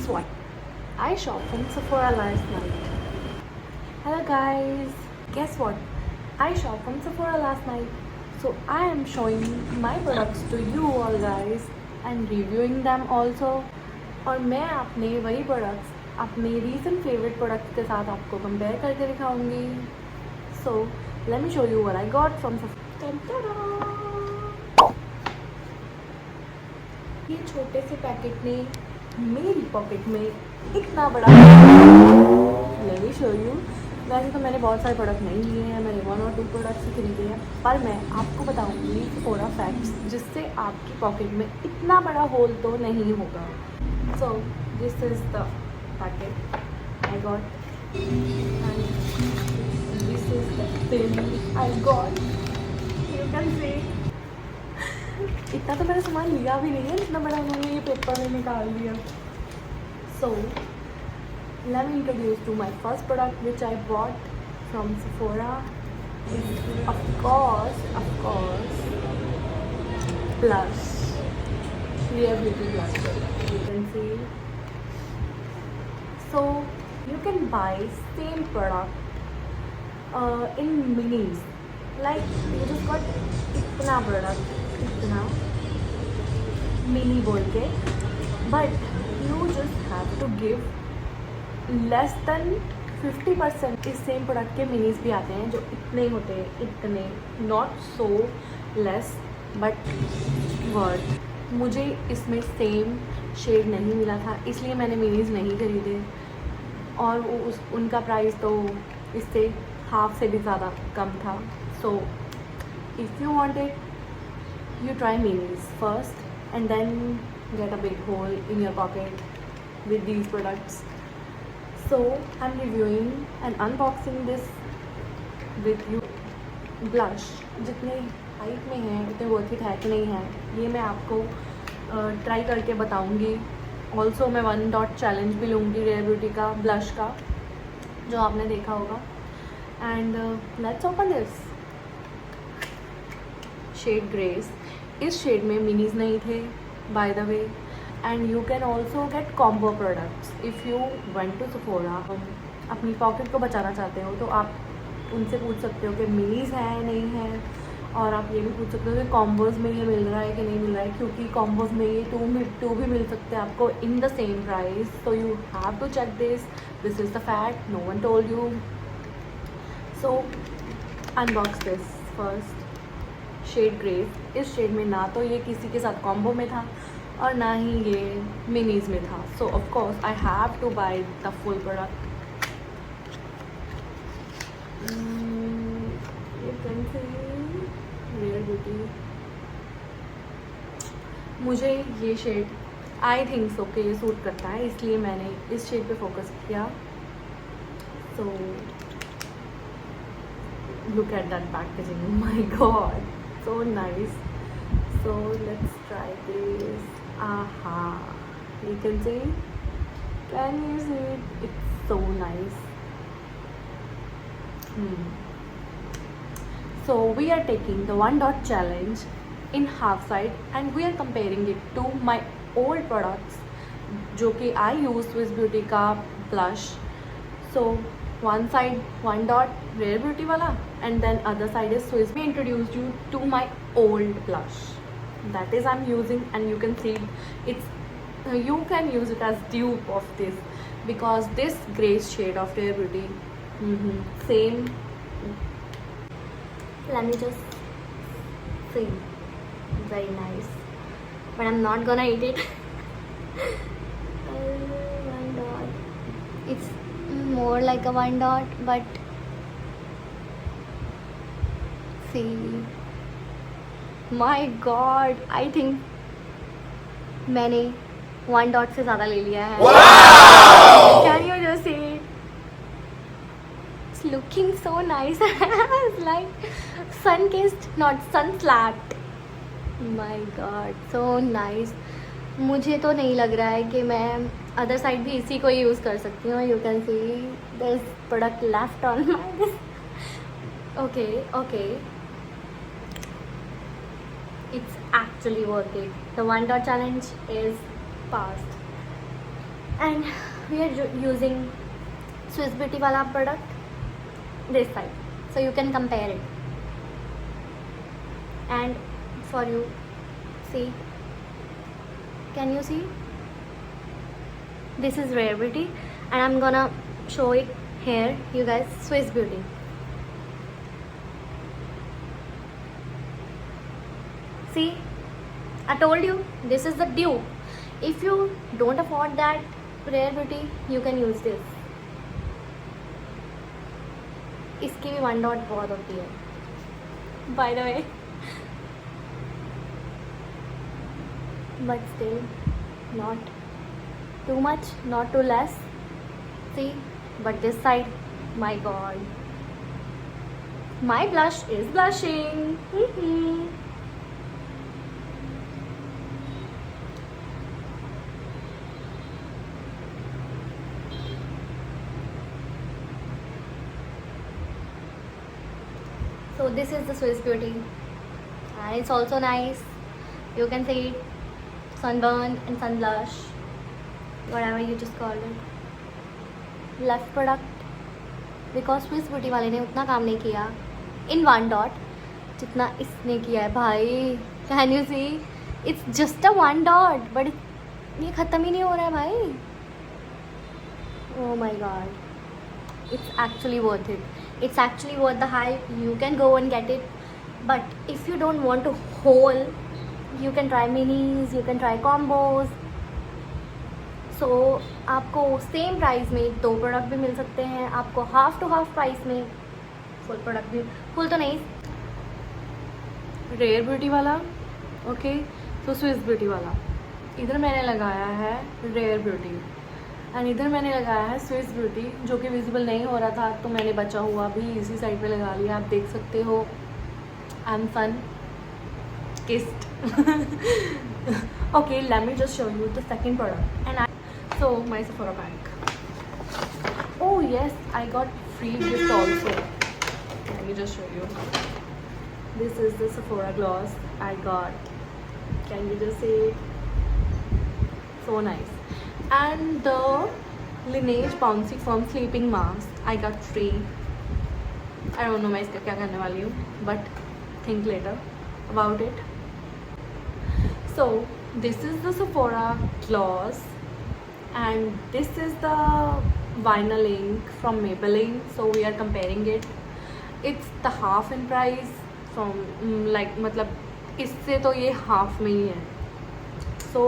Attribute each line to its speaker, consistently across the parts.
Speaker 1: guess what? I shopped from Sephora last night. Hello guys, guess what? I shopped from Sephora last night. So I am showing my products to you all guys and reviewing them also. और मैं अपने वही products अपने recent favourite products के साथ आपको compare करके दिखाऊंगी. So let me show you what I got from Sephora. ये छोटे से पैकेट ने मेरी पॉकेट में इतना बड़ा लेट मी शो यू. वैसे तो मैंने बहुत सारे प्रोडक्ट नहीं लिए हैं, मैंने 1 और 2 प्रोडक्ट्स ही खरीदे हैं, पर मैं आपको बताऊंगी थोड़ा फैक्ट्स जिससे आपकी पॉकेट में इतना बड़ा होल तो नहीं होगा. So this is the packet I got and this is the pen I got. You can see इतना तो मैंने सामान लिया भी नहीं है, इतना बड़ा उन्होंने ये पेपर में निकाल दिया. सो let me introduce to my first product which I bought from Sephora is of course blush, Clear Beauty blush. You can see. So you can buy same product in minis. Like you just got इतना product, इतना mini बोल के, but you just have to give less than 50%. इस same product के minis भी आते हैं जो इतने होते हैं, इतने not so less but worth. मुझे इसमें सेम शेड नहीं मिला था इसलिए मैंने मिनीज नहीं खरीदे, और वो उनका प्राइस तो इससे हाफ से भी ज़्यादा कम था. So if you want it you try minis first and then get a big hole in your pocket with these products. So I'm reviewing and unboxing this with you. Blush जितने height में है उतने worth it है कि नहीं है ये मैं आपको ट्राई करके बताऊंगी. ऑल्सो मैं 1 डॉट चैलेंज भी लूँगी रेयर ब्यूटी का ब्लश का जो आपने देखा होगा. And let's open this. Shade grace. इस शेड में मिनीज नहीं थे by the way. And you can also get combo products if you went to Sephora. अपनी पॉकेट को बचाना चाहते हो तो आप उनसे पूछ सकते हो कि मिनीज हैं नहीं है, और आप ये भी पूछ सकते हो कि कॉम्बोज़ में ये मिल रहा है कि नहीं मिल रहा है, क्योंकि कॉम्बोज़ में ये टू भी मिल सकते हैं आपको in the same price. So you have to check this is the fact, no one told you. So unbox this first. Shade grace. इस शेड में ना तो ये किसी के साथ कॉम्बो में था और ना ही ये मिनीज में था. So of course I have to buy the full product. You can see rare beauty. मुझे ये शेड आई थिंक सो के ये सूट करता है इसलिए मैंने इस शेड पे फोकस किया. So look at that packaging, my God, so nice. So let's try this. Aha, you can see. Can you see it? It's so nice. So we are taking the 1 dot challenge in half side and we are comparing it to my old products जो कि I use Swiss Beauty का blush. So one side 1 dot Rare Beauty वाला and then other side is Swiss. We introduced you to my old blush that is I'm using, and you can see it's you can use it as dupe of this because this gray shade of Rare Beauty same. Let me just see, very nice but I'm not gonna eat it. 1 dot, it's more like a 1 dot but see, my god, I think मैंने 1 dot से ज़्यादा ले लिया है. Can you just see it's looking so nice. Like sun kissed not sun slapped. My god, so nice. मुझे तो नहीं लग रहा है कि मैं अदर साइड भी इसी को यूज़ कर सकती हूँ. You can see this product left on my this. Okay it's actually worth it. The 1 dot challenge is passed. And we are using Swiss Beauty wala product this side, so you can compare it. And for you, see, can you see, this is Rare Beauty, and I'm gonna show it here, you guys. Swiss Beauty. See, I told you, this is the dupe. If you don't afford that Rare Beauty, you can use this. इसकी भी 1 dot बहुत होती है, by the way, but still not too much, not too less. See, but this side, my god, my blush is blushing. So this is the Swiss Beauty, and it's also nice. You can see it, sunburn and sun blush, whatever you just call it. Left product, because Swiss Beauty वाले ने उतना काम नहीं किया in 1 dot जितना इसने किया है भाई. Can you see? It's just a 1 dot, but ये ख़त्म ही नहीं हो रहा है भाई. Oh my god, it's actually worth it. It's actually worth the hype. You can go and get it, but if you don't want to haul, you can try minis, you can try combos. So आपको same price में 2 product भी मिल सकते हैं, आपको half to half price में full product भी, full तो नहीं, रेयर ब्यूटी वाला, ओके. तो स्विस ब्यूटी वाला, इधर मैंने लगाया है रेयर ब्यूटी, एंड इधर मैंने लगाया है स्विस ब्यूटी, जो कि विजिबल नहीं हो रहा था, तो मैंने बचा हुआ भी इसी साइड पे लगा लिया. आप देख सकते हो. I am fun kissed. Okay, let me just show you the second product. And so my Sephora bag. Oh yes, I got free gift also. Let me just show you. This is the Sephora gloss I got. Can you just see it? So nice. And the Lineage Bouncy Firm Sleeping Mask I got free. I don't know मैं इसका क्या करने वाली हूँ, but think later about it. So this is the Sephora gloss. And this is the vinyl ink from Maybelline, so we are comparing it. It's the half in price from like मतलब इससे तो ये half में ही है. So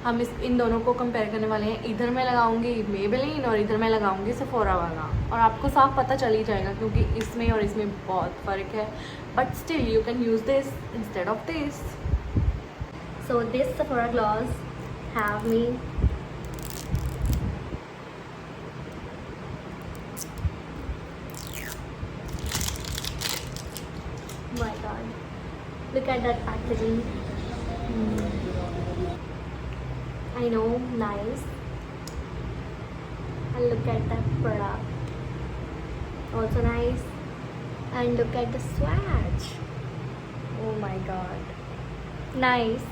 Speaker 1: हम इन दोनों को compare करने वाले हैं. इधर मैं लगाऊंगी Maybelline और इधर मैं लगाऊंगी Sephora वाला, और आपको साफ पता चल ही जाएगा क्योंकि इसमें और इसमें बहुत फ़र्क है. But still you can use this instead of this. So this Sephora gloss have me my god, look at that packaging. I know, nice. And look at that product, also nice. And look at the swatch. Oh my god, nice.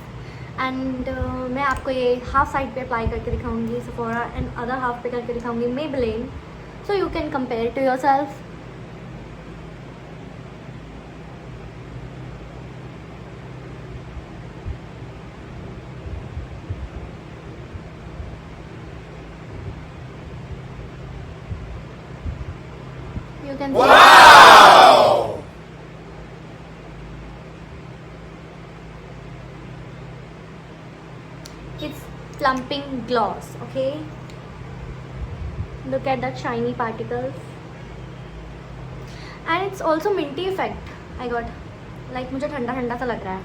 Speaker 1: And मैं आपको ये half side पे apply करके दिखाऊंगी Sephora, and other half पे करके दिखाऊंगी Maybelline, so you can compare it to yourself. You can see. Wow! It's plumping gloss, okay? Look at that shiny particles. And it's also minty effect. I got, like मुझे ठंडा ठंडा सा लग रहा है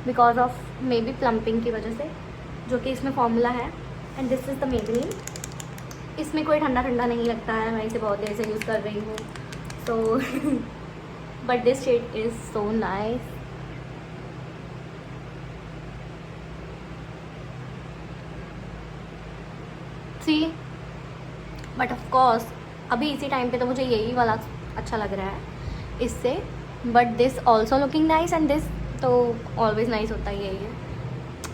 Speaker 1: because of maybe plumping की वजह से, जो कि इसमें फॉर्मूला है. And this is the Maybelline. इसमें कोई ठंडा ठंडा नहीं लगता है, मैं इसे बहुत देर से यूज़ कर रही हूँ. So but this shade is so nice. See, but of course अभी इसी टाइम पे तो मुझे यही वाला अच्छा लग रहा है इससे. But this also looking nice, and this तो ऑलवेज नाइस होता ही है.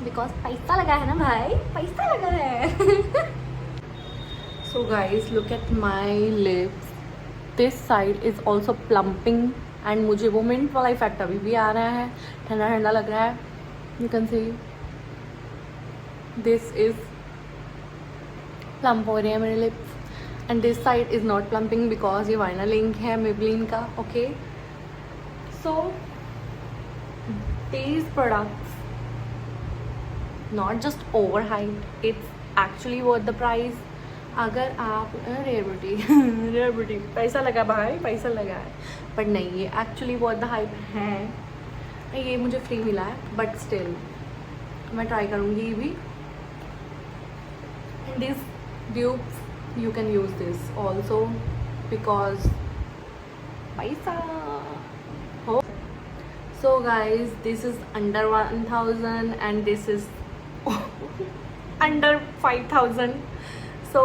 Speaker 1: बिकॉज पैसा लगा है ना भाई, पैसा लगा है. So guys, look at my lips. This side is also plumping and मुझे वो मिंट वाला इफेक्ट अभी भी आ रहा है, ठंडा ठंडा लग रहा है. You can see this is plump हो रहे हैं मेरे lips and this side is not plumping because ये वाइनल इंक है Maybelline का. Okay, so these products not just overhyped, it's actually worth the price. अगर आप रेयर ब्यूटी पैसा लगा भाई, पैसा लगा है, बट नहीं, ये एक्चुअली वर्थ द हाइप है. ये मुझे फ्री मिला है बट स्टिल मैं ट्राई करूँगी ये भी. And this ड्यूब्स you can use this also because पैसा हो. So guys this is under 1000 and this is under 5000. So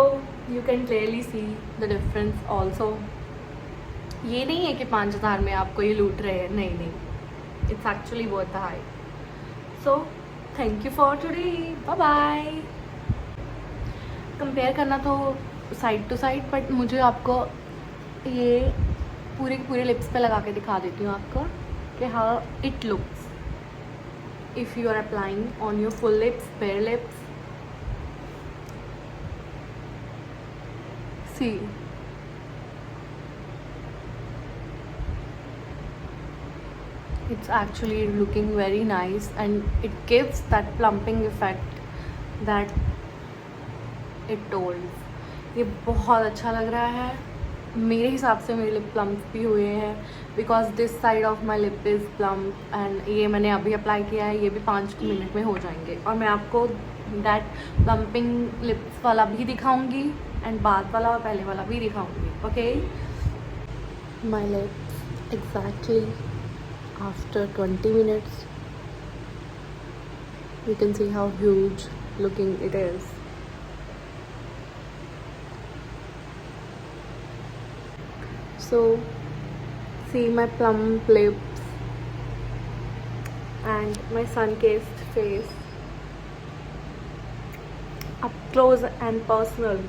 Speaker 1: you can clearly see the difference also. ये नहीं है कि 5000 में आपको ये लूट रहे हैं, नहीं नहीं, it's actually worth the hype. So thank you for today, bye bye. Compare करना तो साइड टू साइड, बट मुझे आपको ये पूरे के पूरे लिप्स पे लगा के दिखा देती हूँ आपको कि how it looks if you are applying on your full lips, bare lips. See, it's actually looking very nice and it gives that plumping effect that it told. ये बहुत अच्छा लग रहा है मेरे हिसाब से. मेरे लिप प्लम्प भी हुए हैं because this side of my lip is plump and ये मैंने अभी अप्लाई किया है. ये भी 5 मिनट में हो जाएंगे और मैं आपको दैट प्लम्पिंग लिप्स वाला भी दिखाऊंगी एंड बाद वाला और पहले वाला भी दिखाऊंगी. Okay, my lips exactly after 20 minutes you can see how huge looking it is. So see my plump lips and my sun-kissed face up close and personal.